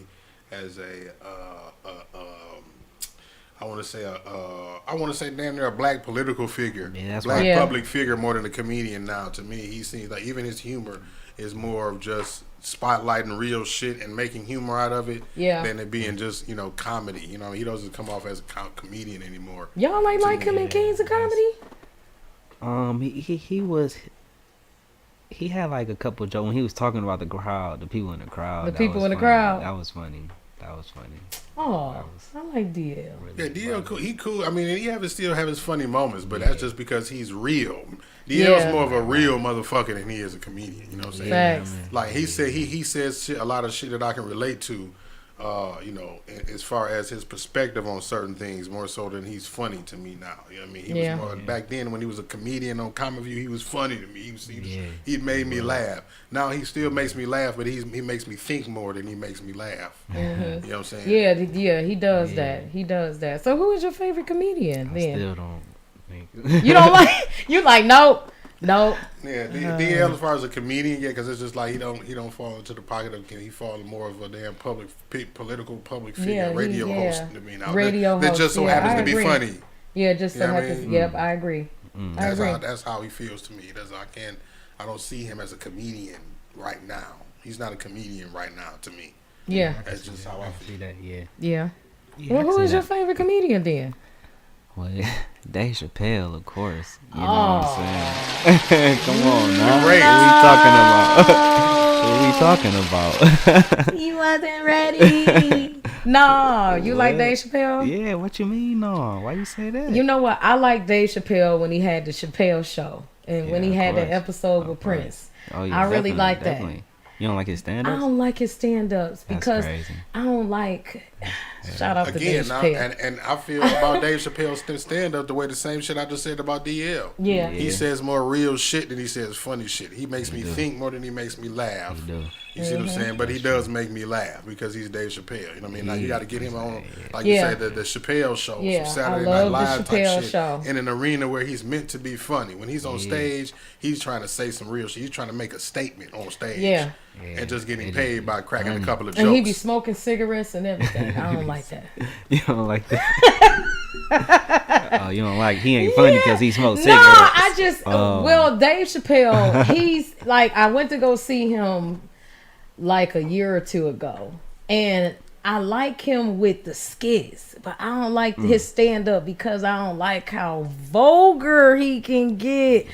I want to say damn near a black political figure, public figure more than a comedian now. To me, he seems like even his humor is more of just spotlighting real shit and making humor out of it than it being just, you know, comedy. You know, he doesn't come off as a comedian anymore. Y'all like him in Kings of Comedy? He had like a couple jokes when he was talking about the crowd, the people in the crowd. The people in the crowd. That was funny. Oh, I like DL. Really DL cool. He cool. I mean, still have his funny moments, but that's just because he's real. DL's more of a real motherfucker than he is a comedian. You know what I'm saying? Facts. Like he says shit, a lot of shit that I can relate to. You know, as far as his perspective on certain things, more so than he's funny to me now. You know what I mean? He was more back then when he was a comedian on Comic View. He was funny to me. He made me laugh. Now he still makes me laugh, but he makes me think more than he makes me laugh. Mm-hmm. You know what I'm saying? Yeah, he does that. He does that. So who is your favorite comedian then? I still don't think. You don't like? You like nope. Yeah, DL as far as a comedian, because it's just like he don't fall into the pocket of he falls more of a damn political figure, radio host. I mean, radio that host. just so happens to be funny. Yeah, just so happens. I mean? Yep, I agree. That's how he feels to me. I don't see him as a comedian right now. He's not a comedian right now to me. Yeah, that's just how I feel. That. Yeah. Well, who is your favorite comedian then? Well, Dave Chappelle, of course. You know what I'm saying? Come on now. What we talking about? He wasn't ready. No, you like Dave Chappelle? Yeah, what you mean? No, why you say that? You know what? I like Dave Chappelle when he had the Chappelle Show and when he had that episode with Prince. Oh, yeah, I really like that. You don't like his stand-ups? I don't like his stand-ups because I don't like. Shout out to Dave Chappelle. And I feel about Dave Chappelle's stand-up the way the same shit I just said about DL. Yeah. He says more real shit than he says funny shit. He makes me think more than he makes me laugh. You see what I'm saying? But he does make me laugh because he's Dave Chappelle. You know what I mean? Now you got to get him on, like you said, the Chappelle show, some Saturday Night Live type shit, in an arena where he's meant to be funny. When he's on stage, he's trying to say some real shit. He's trying to make a statement on stage. Yeah. And just getting paid by cracking a couple of jokes. And he be smoking cigarettes and everything. I don't like that. You don't like that? Oh, you don't like? He ain't funny because he smokes cigarettes. No, I just well, Dave Chappelle. He's like, I went to go see him like a year or two ago, and I like him with the skits, but I don't like his stand up because I don't like how vulgar he can get.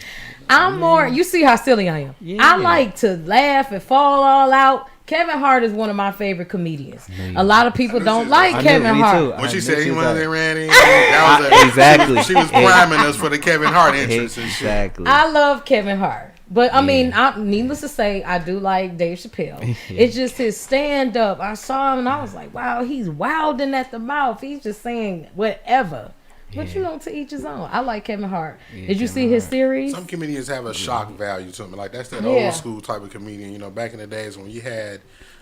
I'm more. You see how silly I am. Yeah. I like to laugh and fall all out. Kevin Hart is one of my favorite comedians. A lot of people don't like Kevin Hart. When she said he wasn't ready, that was exactly. She was priming us for the Kevin Hart entrance and shit. Exactly. I love Kevin Hart. But I mean, needless to say, I do like Dave Chappelle. It's just his stand up. I saw him and I was like, wow, he's wilding at the mouth. He's just saying whatever. But you know, to each his own. I like Kevin Hart. Yeah, Did you Kevin see his Hart. series? Some comedians have a shock value to them. Like that's that Yeah. old school type of comedian. You know, back in the days when you had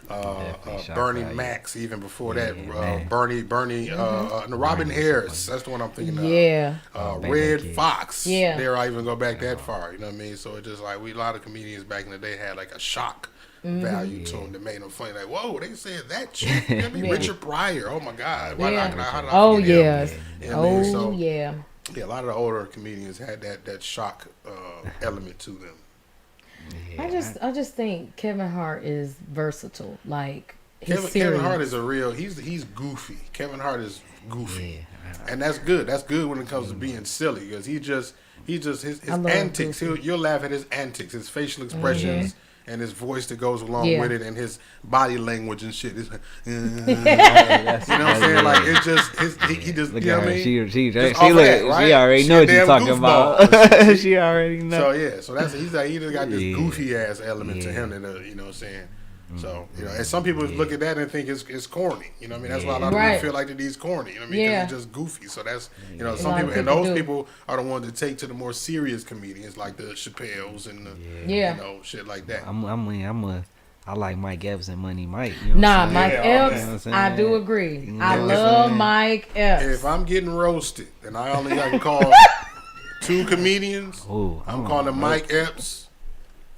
Definitely shock Bernie value. Max, even before Yeah, that, man. Bernie, no, Robin Bernie Harris. That's the one I'm thinking of. Yeah. Baby Red Kid. Fox. Yeah. Dare I even go back that far? You know what I mean? So it's just like a lot of comedians back in the day had like a shock value to them that made them funny. Like, whoa, they said that shit. You know what I mean? Yeah. Richard Pryor. Oh my God. Why Yeah. how did I Oh forget him? yes. You know what I mean? Oh So, yeah. yeah, a lot of the older comedians had that shock element to them. I just think Kevin Hart is versatile. Like his Kevin series. Hart is a real. He's goofy. Kevin Hart is goofy, Yeah. and that's good. That's good when it comes to being silly because he just his I love antics. goofy. You'll laugh at his antics, his facial expressions. And his voice that goes along Yeah. with it, and his body language and shit. It's like, you know what That's I'm saying? Like it's just he just Look you know at what I her. mean. She Just off of that, right? she already She know a what you're damn talking goofball. about. She already know. So yeah, so that's he just got this Yeah. goofy ass element to Yeah. him that you know what I'm saying. So you know, and some people look at that and think it's corny. You know what I mean? That's why a lot of Right. people feel like that he's corny. You know what I mean? 'Cause Yeah. he's just goofy. So that's you know A some lot of people and people those do. people are the ones that take to the more serious comedians like the Chappelles and the Yeah. you know shit like that. I like Mike Epps and Money Mike. You know Nah, what I'm Mike Yeah, Epps, you know what I'm I saying? do agree. You I know what I'm love saying? Mike Epps. If I'm getting roasted and I can call two comedians, Ooh, I'm calling Mike Epps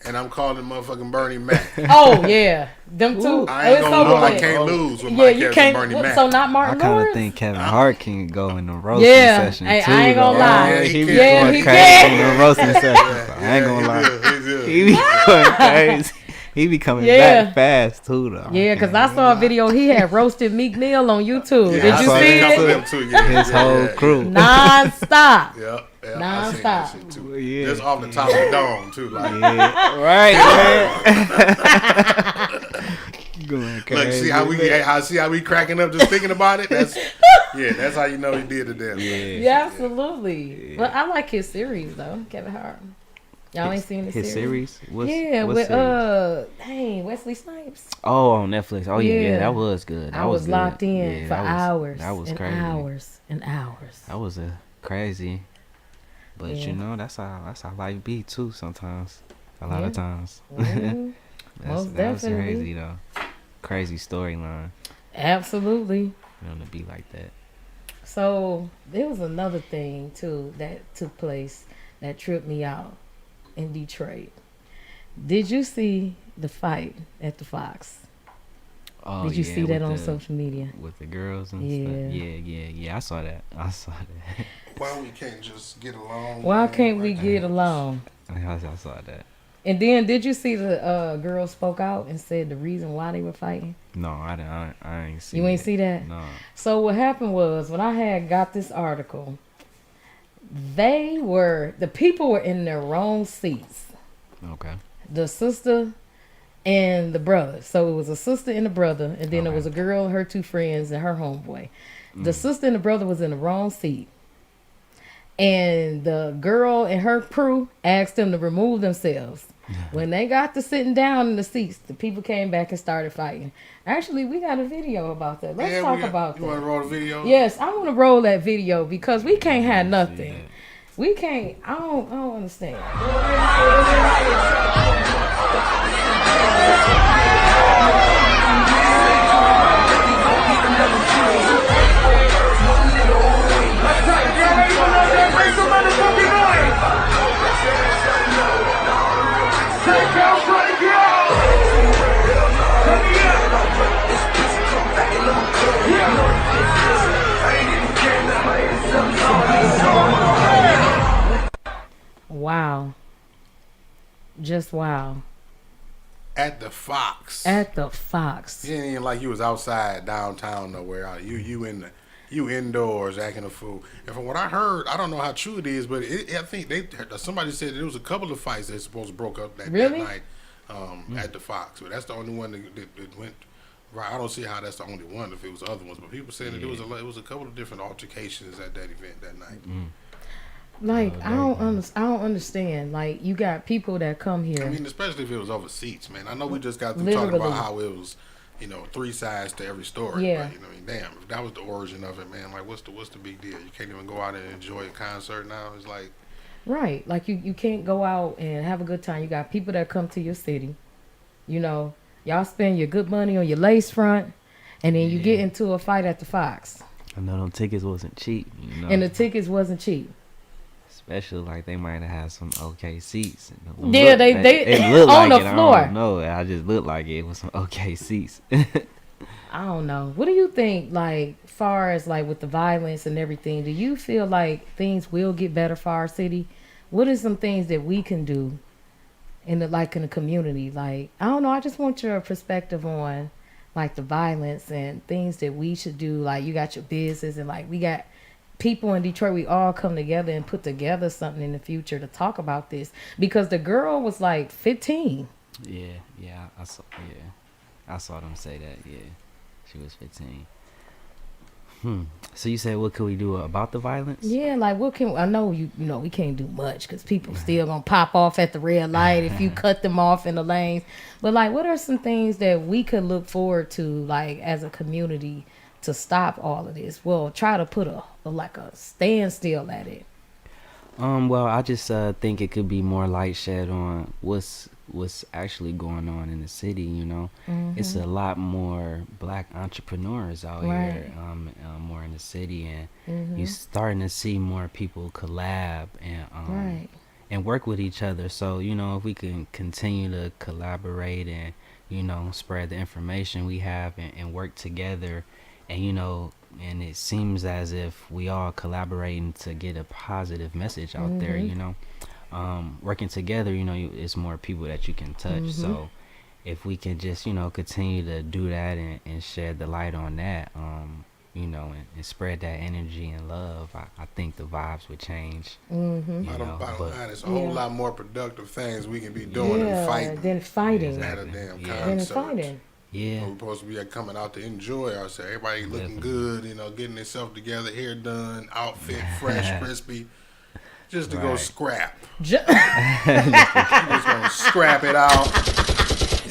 and I'm calling motherfucking Bernie Mac. Oh yeah, them two. I ain't It's gonna over I with. can't lose with Yeah, Mike you Epps can't. and Bernie Mac. So not I Martin kind of Lawrence. think Kevin Hart can go in the roasting Yeah, session I too. ain't gonna though. lie. Yeah, he he be can. going he crazy can. in the roasting session. I ain't gonna lie. He's good. He be going crazy. He be coming Yeah. back fast too, though. Yeah, because I saw a video he had roasted Meek Mill on YouTube. Yeah, Did I you saw see a couple of it? them too, yeah, His whole crew. Non-stop. Yeah, I seen Non-stop. that shit too. Yeah. Just off the top of the dome too. Like, Yeah, right, man. Going look, crazy. see how we cracking up just thinking about it. That's how you know he did it then. Yeah, absolutely. But I like his series though, Kevin Hart. Y'all ain't seen his series? What's, Yeah, what with series? Wesley Snipes. Oh, on Netflix. Oh yeah, Yeah. that was good. That I was good. locked in Yeah, for that was- hours. That was and crazy. hours and hours. That was a crazy. But Yeah. you know, that's how life be too sometimes. A lot Yeah. of times. Mhm. Most that was definitely. crazy though. Crazy storyline. Absolutely. You know, to be like that. So there was another thing too that took place that tripped me out in Detroit. Did you see the fight at the Fox? Oh, Did you yeah, see that with on the- social media? with the girls and Yeah. stuff? Yeah. I saw that. Why we can't just get along? Why man? can't we Like, get along? I saw that. And then did you see the girl spoke out and said the reason why they were fighting? No, I didn't. I ain't see. You ain't that. see that? No. So what happened was when I had got this article, the people were in their wrong seats. Okay. The sister and the brother. So it was a sister and a brother, and then there Okay. was a girl, her two friends, and her homeboy. The sister and the brother was in the wrong seat. And the girl and her crew asked them to remove themselves. When they got to sitting down in the seats, the people came back and started fighting. Actually, we got a video about that. Let's talk about You want to that. roll the video? Yes, I want to roll that video because we can't have nothing. We can't. I don't understand. Wow. Just wow. At the Fox. At the Fox. It ain't even like you was outside downtown nowhere. You indoors acting a fool. And from what I heard, I don't know how true it is, but I think somebody said there was a couple of fights that supposed to broke up that Really? night at the Fox. But that's the only one that went right. I don't see how that's the only one if it was other ones. But people saying that it was a couple of different altercations at that event that night. Like I don't understand. Like you got people that come here. I mean, especially if it was over seats, man. I know we just got through talking Literally. about how it was three sides to every story. Yeah. But, damn, if that was the origin of it, man, like what's the big deal? You can't even go out and enjoy a concert now. It's like, Right. Like you can't go out and have a good time. You got people that come to your city. Y'all spend your good money on your lace front, and then you get into a fight at the Fox. I know them tickets wasn't cheap. And the tickets wasn't cheap. Especially like they might have had some okay seats. Yeah, they looked on like the it. floor. I don't know. I just looked like it was some okay seats. I don't know. What do you think, like, far as, like, with the violence and everything, do you feel like things will get better for our city? What are some things that we can do in the community? Like, I don't know. I just want your perspective on, like, the violence and things that we should do. Like, you got your business and, like, we got people in Detroit. We all come together and put together something in the future to talk about this. Because the girl was, like, 15. I saw them say that. Yeah. She was 15. So you said, what could we do about the violence? Yeah, like I know we can't do much because people still gonna pop off at the red light if you cut them off in the lanes. But like, what are some things that we could look forward to, like as a community, to stop all of this? Well, try to put a standstill at it. Well, I just think it could be more light shed on what's actually going on in the city. It's a lot more black entrepreneurs out here, more in the city, and you're starting to see more people collab and work with each other. So if we can continue to collaborate and spread the information we have and work together, and it seems as if we all collaborating to get a positive message out there, working together, it's more people that you can touch. So if we can just, continue to do that and shed the light on that, and spread that energy and love, I think the vibes would change. bottom line, it's a whole lot more productive things we can be doing than fighting. At a damn concert. Yeah. We're supposed to be coming out to enjoy ourselves. Everybody looking good, getting themselves together, hair done, outfit fresh, crispy, just to go scrap. Just gonna scrap it out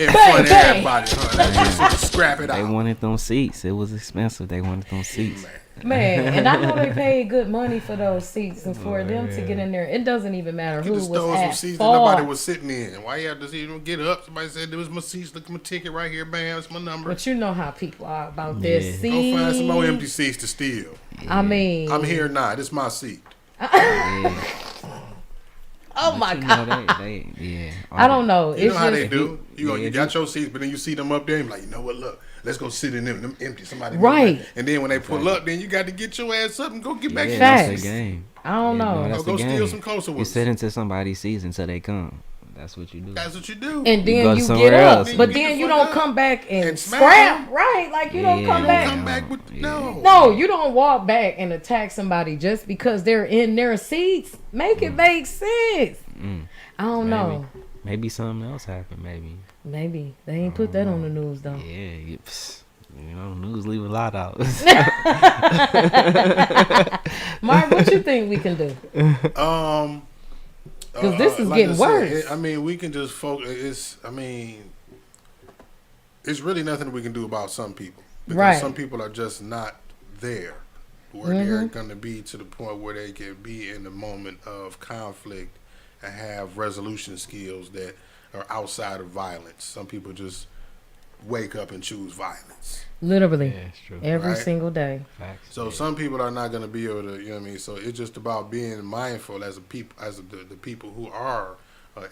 in front of everybody. Just scrap it out. They wanted them seats. It was expensive. They wanted them seats. Man, and I know they paid good money for those seats, and for them to get in there, it doesn't even matter who was at some seats that nobody was sitting in. Why you have to see them get up? Somebody said, there was my seats. Look at my ticket right here, bam. It's my number. But you know how people are about their seats. Go find some more empty seats to steal. I mean, I'm here now. This is my seat. Oh my God! I don't know. You know how they do. You got your seats, but then you see them up there, and you're like, you know what? Look, let's go sit in them empty. Somebody right. And then when they pull up, then you got to get your ass up and go get back. Facts. That's the game. I don't know. That's go the steal game. some closer ones. You sit into somebody's seats until they come. That's what you do. That's what you do. And then go you somewhere get up, else. but then you don't come back and smack scrap. Right? Like you don't come back. Come back with No, you don't walk back and attack somebody just because they're in their seats. Make it make sense. I don't know. Maybe something else happened. Maybe they ain't put that on the news though. Yeah, news leave a lot out. Mark, what you think we can do? Because this is getting worse. We can just focus. It's really nothing we can do about some people. Because some people are just not there where they're going to be to the point where they can be in the moment of conflict and have resolution skills that are outside of violence. Some people just wake up and choose violence. Literally. Yeah, it's true. Every single day. Facts. So some people are not going to be able to, So it's just about being mindful as the people who are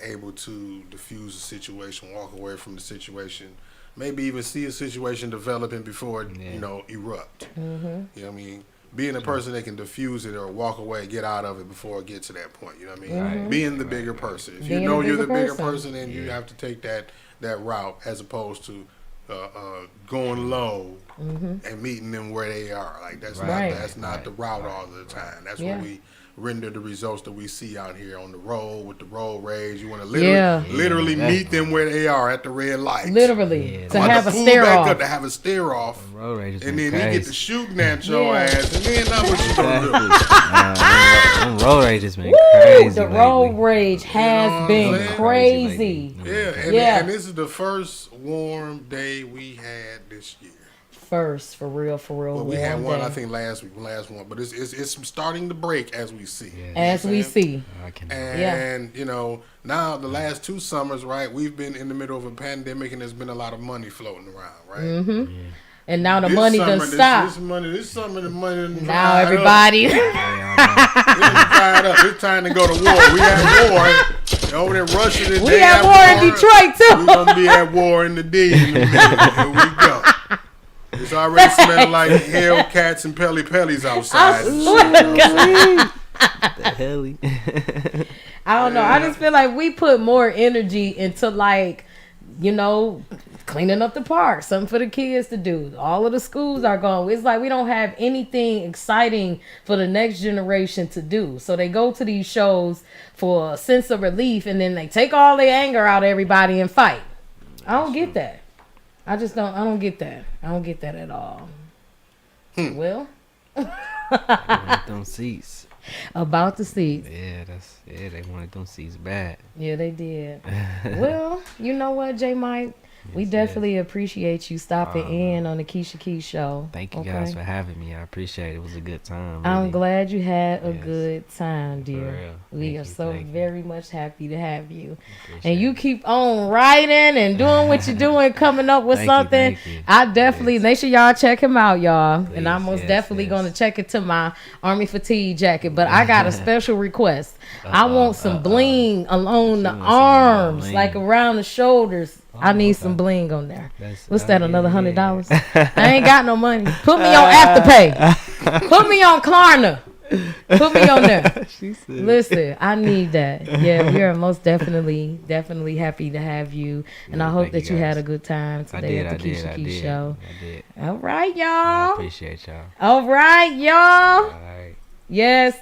able to diffuse a situation, walk away from the situation, maybe even see a situation developing before it, erupt. Being a person that can diffuse it or walk away, get out of it before it gets to that point. You know what I mean? Mm-hmm. Being the bigger person. If you know you're the bigger person, then you have to take that route as opposed to going low and meeting them where they are. Like that's not the route all the time. That's what render the results that we see out here on the road with the road rage. You want to literally meet them where they are at the red light. Literally. To have a stare off. To have a stare off. Road rage is and then crazy. he get to shooting at your ass. And then now what you gonna do? Road rage has been crazy. The road rage has been crazy. And this is the first warm day we had this year. First, for real. Well, we had one, I think, last one, but it's starting to break as we see. Yeah. As we see. And you know, now the last 2 summers, right? We've been in the middle of a pandemic, and there's been a lot of money floating around, right? Mm-hmm. Yeah. And now the money done stop. This summer, the money done now everybody. It's dried up. It's time to go to war. We at war. Over there Russia today. We at war in Detroit too. We're gonna be at war in the D. In the Here we go. It's already smelling like Hellcats and Pelly-Pellies outside. The hell? I don't know. I just feel like we put more energy into, like, you know, cleaning up the park, something for the kids to do. All of the schools are gone. It's like we don't have anything exciting for the next generation to do. So they go to these shows for a sense of relief, and then they take all their anger out of everybody and fight. I don't get that. I don't get that. I don't get that at all. Well, About them seats. About the seats. Yeah, they wanted them seats bad. Yeah, they did. Well, you know what, J. Mike? We definitely appreciate you stopping in on the Kisha Kee show. Thank you guys for having me. I appreciate it. It was a good time. I'm glad you had a good time, dear. We are so Thank very much happy to have you. And you keep on writing and doing what you're doing, coming up with something. I definitely, make sure y'all check him out, y'all. Please, and I'm most definitely going to check it to my Army fatigue jacket. But I got a special request. I want some bling along the arms, like around the shoulders. I need some bling on there. What's that, another $100? I ain't got no money. Put me on Afterpay. Put me on Klarna. Put me on there. Listen, I need that. Yeah, we are most definitely happy to have you. And I hope that you had a good time today at the Kisha Kee show. I did. All right, y'all. I appreciate y'all. All right, y'all. All right. Yes.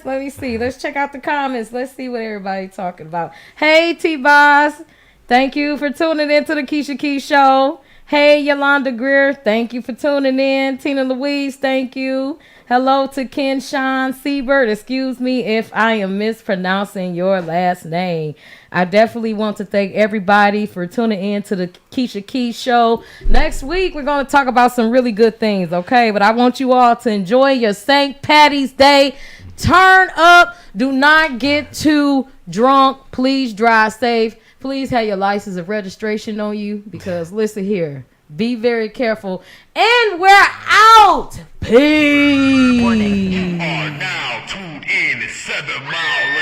Let me see. Let's check out the comments. Let's see what everybody's talking about. Hey, T-Boss. Thank you for tuning in to the Kisha Kee show. Hey, Yolanda Greer. Thank you for tuning in. Tina Louise, thank you. Hello to Ken Sean Siebert. Excuse me if I am mispronouncing your last name. I definitely want to thank everybody for tuning in to the Kisha Kee show. Next week, we're going to talk about some really good things, okay? But I want you all to enjoy your St. Patty's Day. Turn up. Do not get too drunk. Please drive safe. Please have your license and registration on you, because listen here, be very careful. And we're out. Peace. You are now tuned in to 7 Mile